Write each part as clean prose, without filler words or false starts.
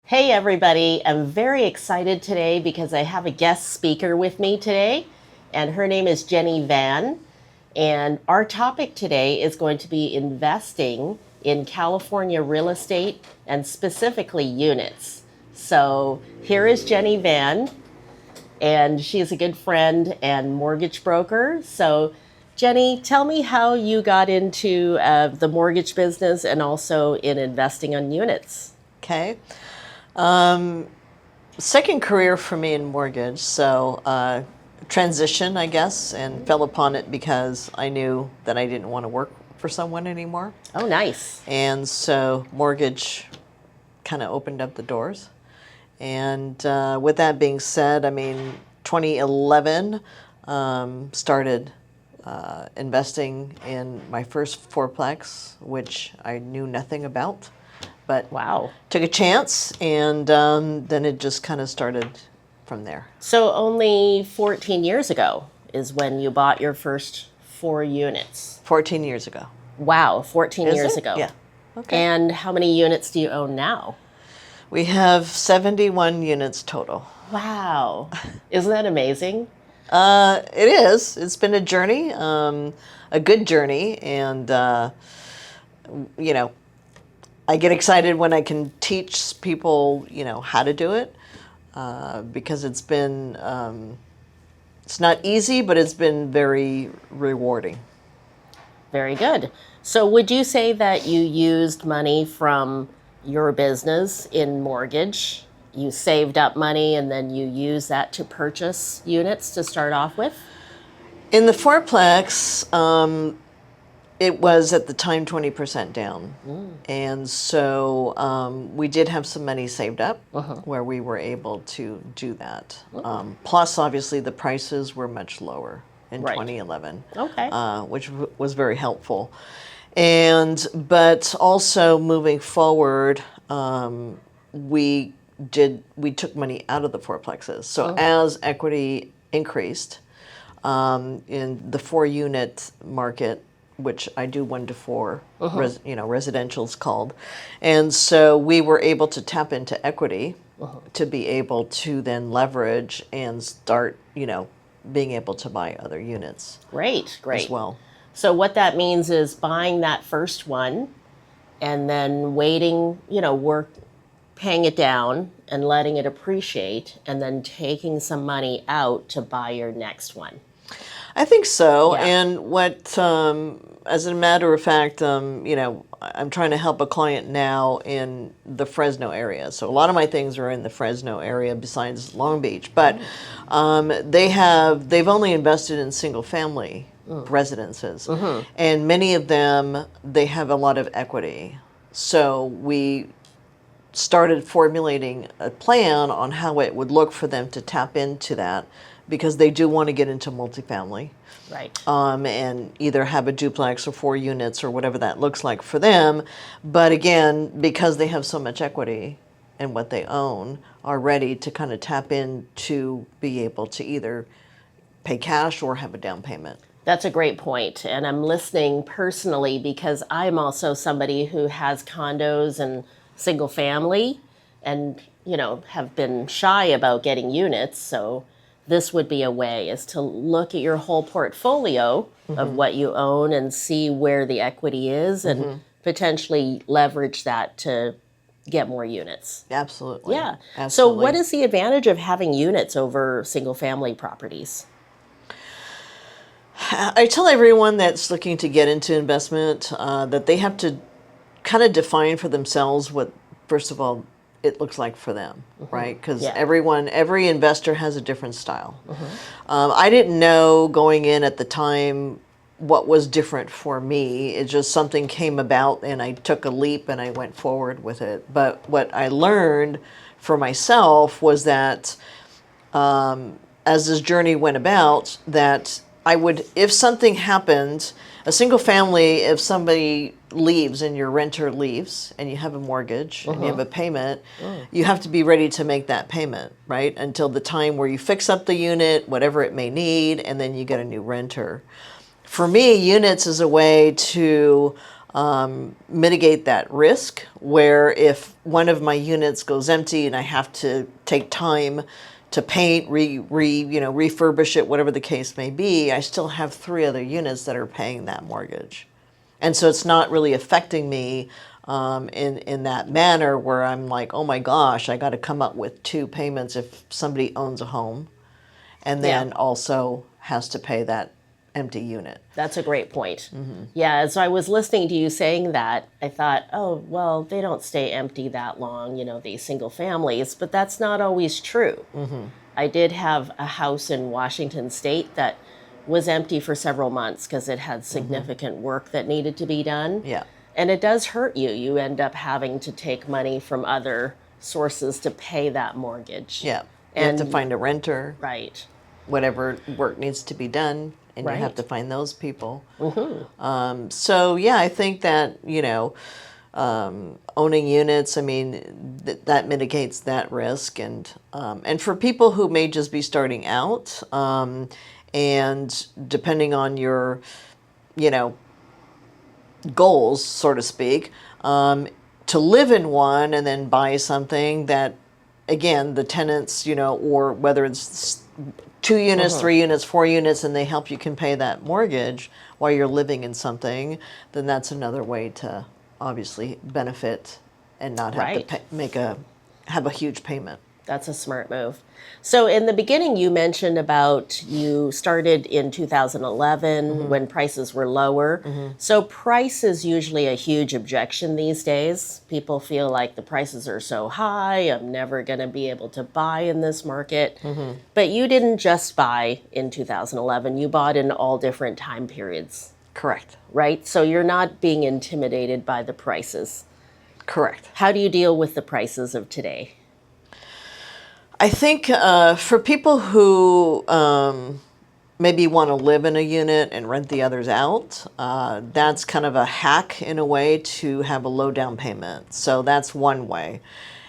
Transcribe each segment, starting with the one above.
Hey everybody, I'm very excited today because I have a guest speaker with me today, and her name is Jenny Van. And our topic today is going to be investing in California real estate and specifically units. So here is Jenny Van, and she is a good friend and mortgage broker. So, Jenny, tell me how you got into the mortgage business and also in investing on units. Okay. Second career for me in mortgage. So transition, I guess, and fell upon it because I knew that I didn't want to work for someone anymore. Oh, nice. And so mortgage kind of opened up the doors. And with that being said, 2011 started investing in my first fourplex, which I knew nothing about. But Wow. took a chance, and then it just kind of started from there. So only 14 years ago is when you bought your first 4 units. 14 years ago. Wow, 14 Is years it? ago. Yeah. Okay. And how many units do you own now? We have 71 units total. Wow. Isn't that amazing? It is. It's been a journey, a good journey, and you know, I get excited when I can teach people, how to do it, because it's been, it's not easy, but it's been very rewarding. Very good. So would you say that you used money from your business in mortgage? You saved up money and then you used that to purchase units to start off with? In the fourplex, it was at the time 20% down. And so we did have some money saved up where we were able to do that. Plus, obviously, the prices were much lower in Right. 2011, Okay. which was very helpful. But also moving forward, we took money out of the fourplexes. So as equity increased in the 4-unit market, which I do 1 to 4, residential's called. And so we were able to tap into equity to be able to then leverage and start, being able to buy other units Great, great. as well. So what that means is buying that first one and then waiting, paying it down and letting it appreciate and then taking some money out to buy your next one. I think so. Yeah. And what, as a matter of fact, I'm trying to help a client now in the Fresno area. So a lot of my things are in the Fresno area besides Long Beach. But they've only invested in single family residences. And many of them, they have a lot of equity. So we started formulating a plan on how it would look for them to tap into that, because they do want to get into multifamily. Right. And either have a duplex or 4 units or whatever that looks like for them. But again, because they have so much equity in what they own, are ready to kind of tap in to be able to either pay cash or have a down payment. That's a great point. And I'm listening personally because I'm also somebody who has condos and single family and, have been shy about getting units. So this would be a way, is to look at your whole portfolio of what you own and see where the equity is and potentially leverage that to get more units. Absolutely. Yeah. Absolutely. So what is the advantage of having units over single family properties? I tell everyone that's looking to get into investment that they have to kind of define for themselves what, first of all, it looks like for them, right? Because every investor has a different style. I didn't know going in at the time what was different for me. It just something came about and I took a leap and I went forward with it. But what I learned for myself was that as this journey went about, that I would, if something happened, a single family, if somebody leaves and your renter leaves and you have a mortgage and you have a payment, you have to be ready to make that payment, right? Until the time where you fix up the unit, whatever it may need, and then you get a new renter. For me, units is a way to mitigate that risk, where if one of my units goes empty and I have to take time to paint, refurbish it, whatever the case may be, I still have 3 other units that are paying that mortgage. And so it's not really affecting me in that manner where I'm like, oh my gosh, I got to come up with 2 payments if somebody owns a home and then also has to pay that empty unit. That's a great point. Yeah, as I was listening to you saying that, I thought, oh, well, they don't stay empty that long, these single families, but that's not always true. I did have a house in Washington State that was empty for several months because it had significant work that needed to be done. Yeah. And it does hurt you. You end up having to take money from other sources to pay that mortgage. Yeah. You have to find a renter. Right. Whatever work needs to be done, and Right. you have to find those people. So yeah, I think that owning units, I mean, that mitigates that risk, and for people who may just be starting out, and depending on your, goals, so to speak, to live in one and then buy something that, again, the tenants, or whether it's 2 units, 3 units, 4 units, and they help you can pay that mortgage while you're living in something, then that's another way to obviously benefit and not have to have a huge payment. That's a smart move. So in the beginning, you mentioned about you started in 2011 when prices were lower. So price is usually a huge objection these days. People feel like the prices are so high, I'm never going to be able to buy in this market. But you didn't just buy in 2011. You bought in all different time periods. Correct. Right? So you're not being intimidated by the prices. Correct. How do you deal with the prices of today? I think for people who maybe want to live in a unit and rent the others out, that's kind of a hack in a way to have a low down payment. So that's one way.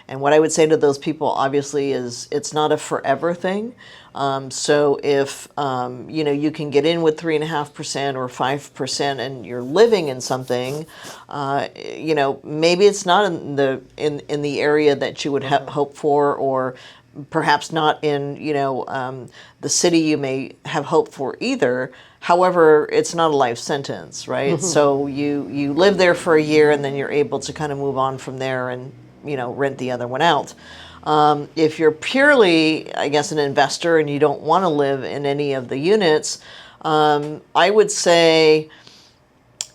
And what I would say to those people, obviously, is it's not a forever thing. So if you can get in with 3.5% or 5%, and you're living in something, maybe it's not in the area that you would hope for, or perhaps not in the city you may have hoped for either. However, it's not a life sentence, right? So you live there for a year, and then you're able to kind of move on from there and rent the other one out. If you're purely, I guess, an investor and you don't want to live in any of the units, I would say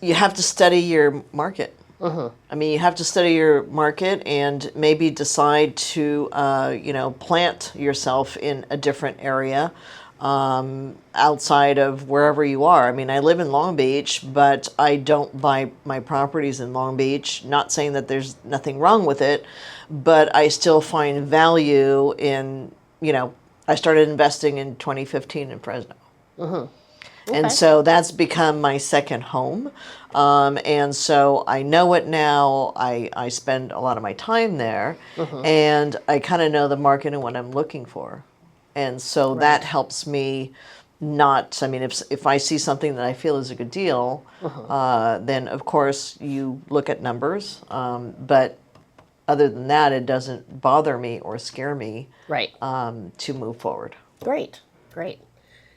you have to study your market. I mean, you have to study your market and maybe decide to, plant yourself in a different area outside of wherever you are. I mean, I live in Long Beach, but I don't buy my properties in Long Beach. Not saying that there's nothing wrong with it, but I still find value in, I started investing in 2015 in Fresno. And so that's become my second home. And so I know it now. I spend a lot of my time there, and I kind of know the market and what I'm looking for. And so that helps me not, I mean, if I see something that I feel is a good deal, then of course you look at numbers. But other than that, it doesn't bother me or scare me to move forward. Great.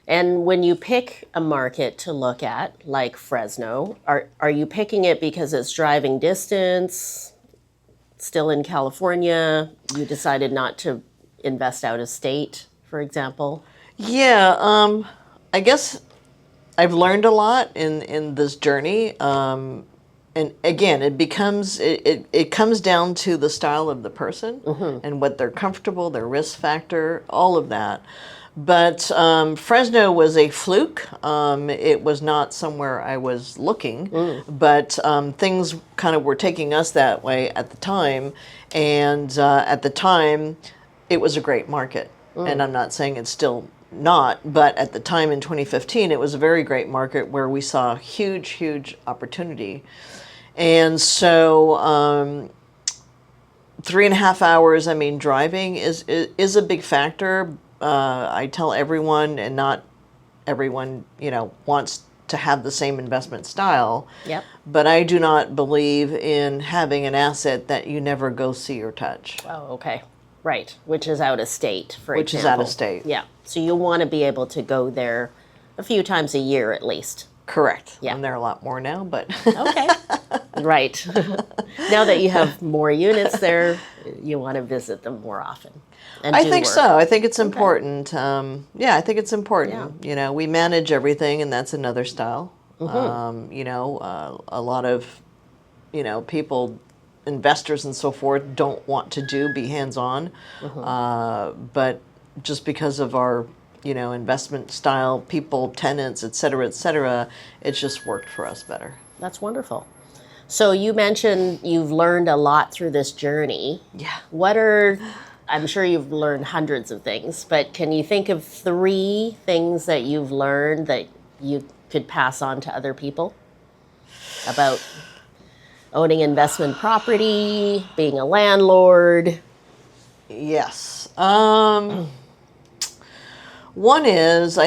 And when you pick a market to look at, like Fresno, are you picking it because it's driving distance, still in California? You decided not to invest out of state, for example? Yeah, I guess I've learned a lot in this journey. And again, it comes down to the style of the person and what they're comfortable, their risk factor, all of that. But Fresno was a fluke. It was not somewhere I was looking, but things kind of were taking us that way at the time. And at the time, it was a great market. And I'm not saying it's still not, but at the time in 2015, it was a very great market where we saw huge opportunity. And so 3.5 hours, I mean, driving is a big factor. I tell everyone, and not everyone, wants to have the same investment style. Yep. But I do not believe in having an asset that you never go see or touch. Oh, okay. Right. Which is out of state, for Which example. is out of state. Yeah. So you want to be able to go there a few times a year at least. Correct. Yeah. And there are a lot more now, but Okay. Right. Now that you have more units there, you want to visit them more often. And I do think work. so. I think it's important. Yeah, I think it's important. Yeah. You know, we manage everything, and that's another style. You know, a lot of, you know, people, investors and so forth, don't want to be hands-on. But just because of our, you know, investment style, people, tenants, et cetera, it's just worked for us better. That's wonderful. So you mentioned you've learned a lot through this journey. Yeah. I'm sure you've learned hundreds of things, but can you think of 3 things that you've learned that you could pass on to other people about owning investment property, being a landlord? Yes. I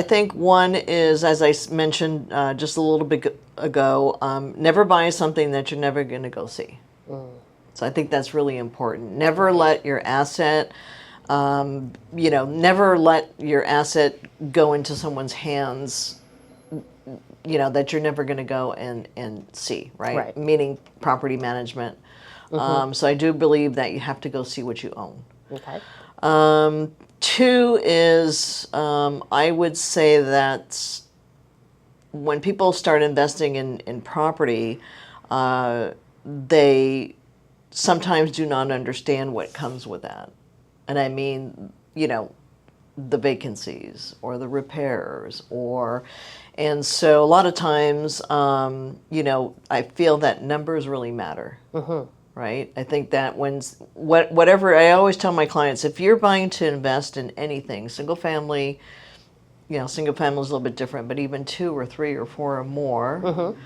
think one is, as I mentioned just a little bit ago, never buy something that you're never going to go see. So I think that's really important. Never let your asset, you know, never let your asset go into someone's hands, you know, that you're never going to go and see, right? Meaning property management. So I do believe that you have to go see what you own. Okay. 2 is, I would say that when people start investing in property, they sometimes do not understand what comes with that. And I mean, you know, the vacancies or the repairs and so a lot of times, you know, I feel that numbers really matter. Right? I think that whatever, I always tell my clients, if you're buying to invest in anything, single family, you know, single family is a little bit different, but even 2 or 3 or 4 or more,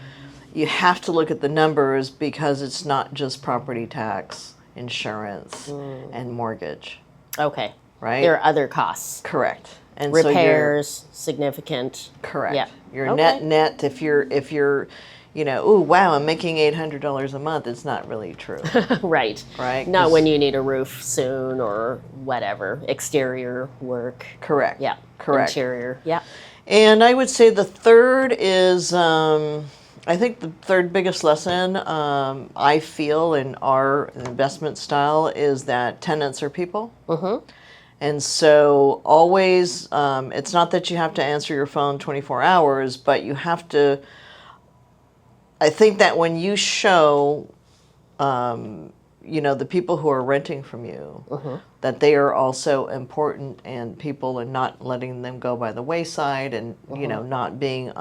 you have to look at the numbers because it's not just property tax, insurance, and mortgage. Okay. Right? There are other costs. Correct. And repairs, significant. Correct. Yeah. Your net, if you're, you know, oh wow, I'm making $800 a month. It's not really true. Right. Right. Not when you need a roof soon or whatever, exterior work. Correct. Yeah. Correct. Interior. Yeah. And I would say the third is, I think the third biggest lesson I feel in our investment style is that tenants are people. And so always, it's not that you have to answer your phone 24 hours, but you have to, I think that when you show, you know, the people who are renting from you, that they are also important and people, and not letting them go by the wayside, and, you know, not being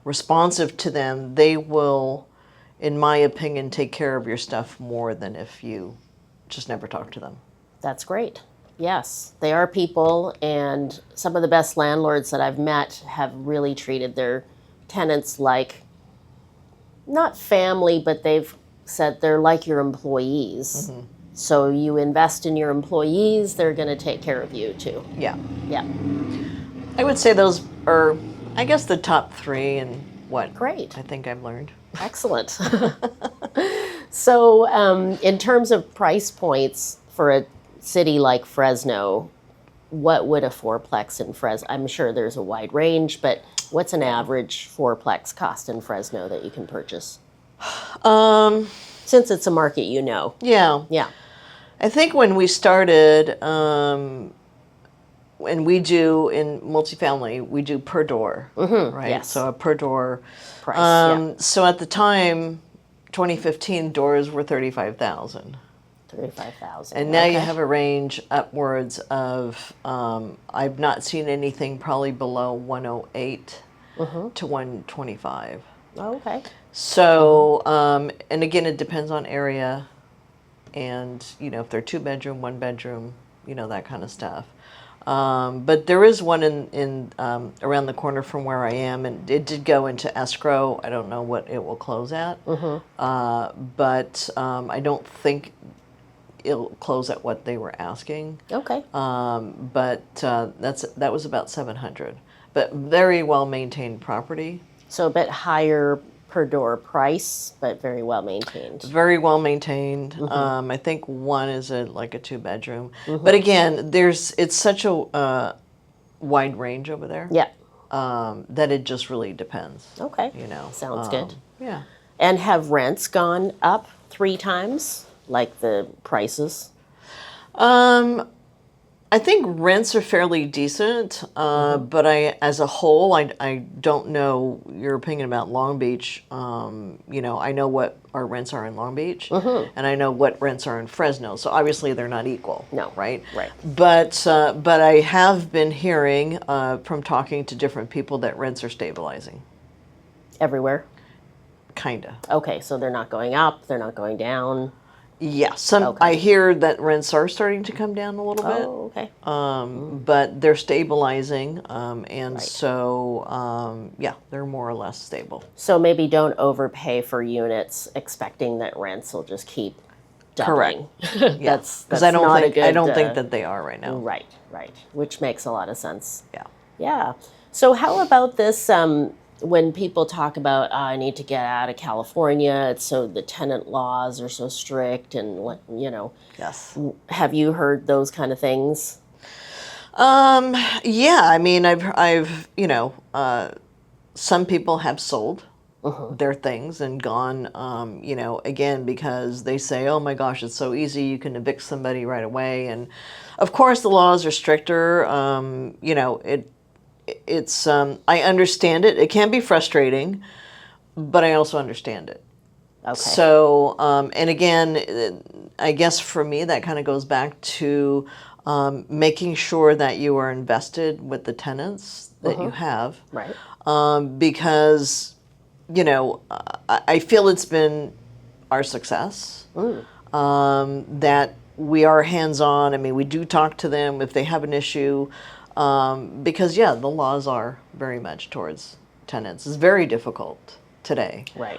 responsive to them, they will, in my opinion, take care of your stuff more than if you just never talk to them. That's great. Yes, they are people, and some of the best landlords that I've met have really treated their tenants like, not family, but they've said they're like your employees. So you invest in your employees, they're going to take care of you too. Yeah. Yeah. I would say those are, I guess, the top 3 and what Great. I think I've learned. Excellent. So in terms of price points for a city like Fresno, what would a fourplex in Fresno? I'm sure there's a wide range, but what's an average fourplex cost in Fresno that you can purchase? Since it's a market, you know. Yeah. Yeah. I think when we started, and we do in multifamily, we do per door, right? Yes. So a per door Price. So at the time, 2015, doors were 35,000. 35,000. And now you have a range upwards of, I've not seen anything probably below 108 to 125. Oh, okay. So, and again, it depends on area and, you know, if they're 2-bedroom, 1-bedroom, you know, that kind of stuff. But there is one in around the corner from where I am, and it did go into escrow. I don't know what it will close at, but I don't think it'll close at what they were asking. Okay. But that was about 700. But very well maintained property. So a bit higher per door price, but very well maintained. Very well maintained. I think one is like a 2-bedroom. But again, it's such a wide range over there. Yeah. That it just really depends. Okay. Sounds good. Yeah. And have rents gone up 3 times, like the prices? I think rents are fairly decent, but as a whole, I don't know your opinion about Long Beach. I know what our rents are in Long Beach, and I know what rents are in Fresno. So obviously they're not equal. No. Right. Right. But I have been hearing from talking to different people that rents are stabilizing. Everywhere? Kinda. Okay, so they're not going up, they're not going down. Yeah, I hear that rents are starting to come down a little bit. Oh, okay. But they're stabilizing, and so yeah, they're more or less stable. So maybe don't overpay for units, expecting that rents will just keep doubling. Correct. That's because I don't think that they are right now. Right, right. Which makes a lot of sense. Yeah. Yeah. So how about this? When people talk about, I need to get out of California, it's so the tenant laws are so strict, and Yes. Have you heard those kind of things? Yeah. I mean, I've some people have sold their things and gone, again, because they say, oh my gosh, it's so easy, you can evict somebody right away, and of course the laws are stricter. It's I understand it. It can be frustrating, but I also understand it. Okay. So, and again, I guess for me, that kind of goes back to making sure that you are invested with the tenants that you have. Right. Because, I feel it's been our success that we are hands-on. I mean, we do talk to them if they have an issue. Because the laws are very much towards tenants. It's very difficult today. Right.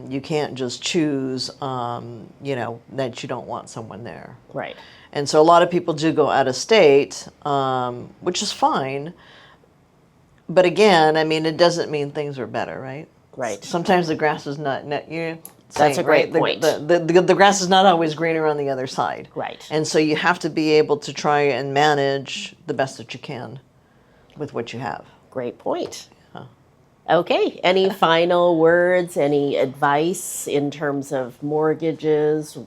You can't just choose, that you don't want someone there. Right. And so a lot of people do go out of state, which is fine. But again, I mean, it doesn't mean things are better, right? Right. Sometimes the grass is not. That's a great point. The grass is not always greener on the other side. Right. And so you have to be able to try and manage the best that you can with what you have. Great point. Okay. Any final words, any advice in terms of mortgages,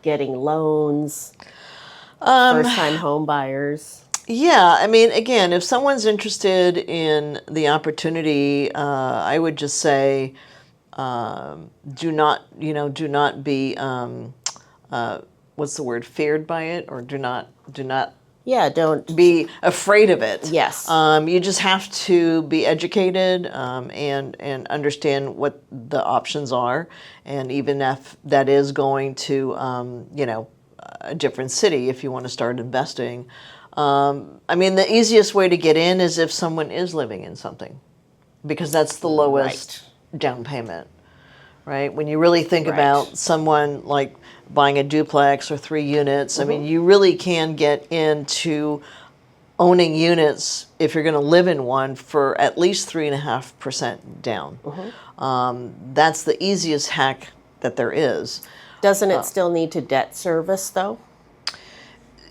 getting loans, first-time home buyers? Yeah, I mean, again, if someone's interested in the opportunity, I would just say, do not be, what's the word, feared by it, or do not. Yeah, don't be afraid of it. Yes. You just have to be educated and understand what the options are, and even if that is going to, a different city, if you want to start investing. I mean, the easiest way to get in is if someone is living in something, because that's the lowest down payment, right? When you really think about someone like buying a duplex or 3 units, I mean, you really can get into owning units if you're going to live in one for at least 3.5% down. That's the easiest hack that there is. Doesn't it still need to debt service, though?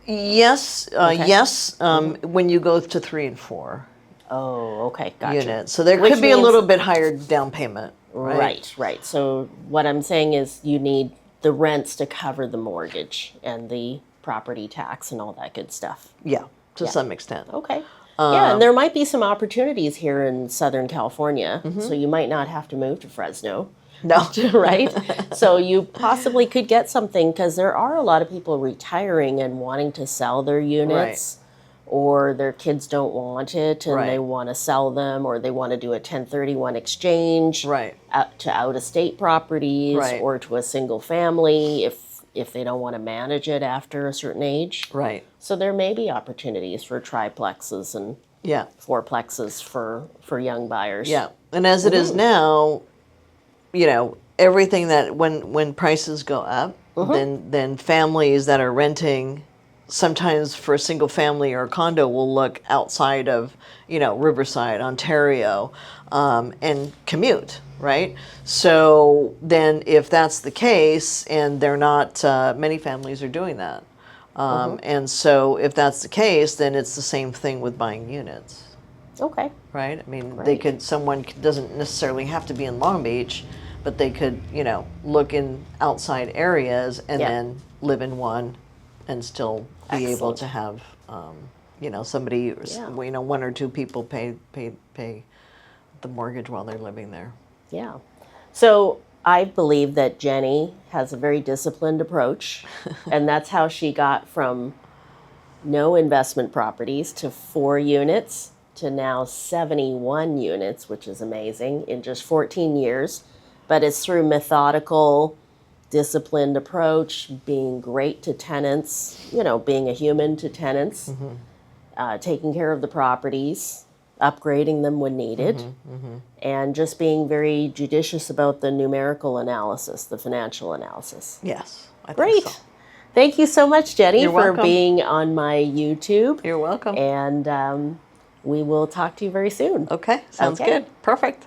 Yes, yes. When you go to 3 and 4. Oh, okay, gotcha. Units, so there could be a little bit higher down payment. Right. So what I'm saying is, you need the rents to cover the mortgage and the property tax and all that good stuff. Yeah, to some extent. Okay. Yeah, and there might be some opportunities here in Southern California, so you might not have to move to Fresno. No. Right? So you possibly could get something, because there are a lot of people retiring and wanting to sell their units, or their kids don't want it and they want to sell them, or they want to do a 1031 exchange out to out-of-state properties or to a single family if they don't want to manage it after a certain age. Right. So there may be opportunities for triplexes and fourplexes for young buyers. Yeah. And as it is now, everything that when prices go up, then families that are renting sometimes for a single family or a condo will look outside of, Riverside, Ontario, and commute, right? So then if that's the case, and they're not, many families are doing that. And so if that's the case, then it's the same thing with buying units, Okay. right? I mean, Great. someone doesn't necessarily have to be in Long Beach, but they could, look in outside areas and Yeah. then live in one and still be able Excellent. to have, somebody, Yeah. one or two people pay the mortgage while they're living there. Yeah. So I believe that Jenny has a very disciplined approach, and that's how she got from no investment properties to 4 units to now 71 units, which is amazing in just 14 years. But it's through methodical, disciplined approach, being great to tenants, being a human to tenants, taking care of the properties, upgrading them when needed, and just being very judicious about the numerical analysis, the financial analysis. Yes, I think Great. so. Thank you so much, Jenny, You're for welcome. being on my YouTube. You're welcome. And we will talk to you very soon. Okay, sounds Okay. good. Perfect.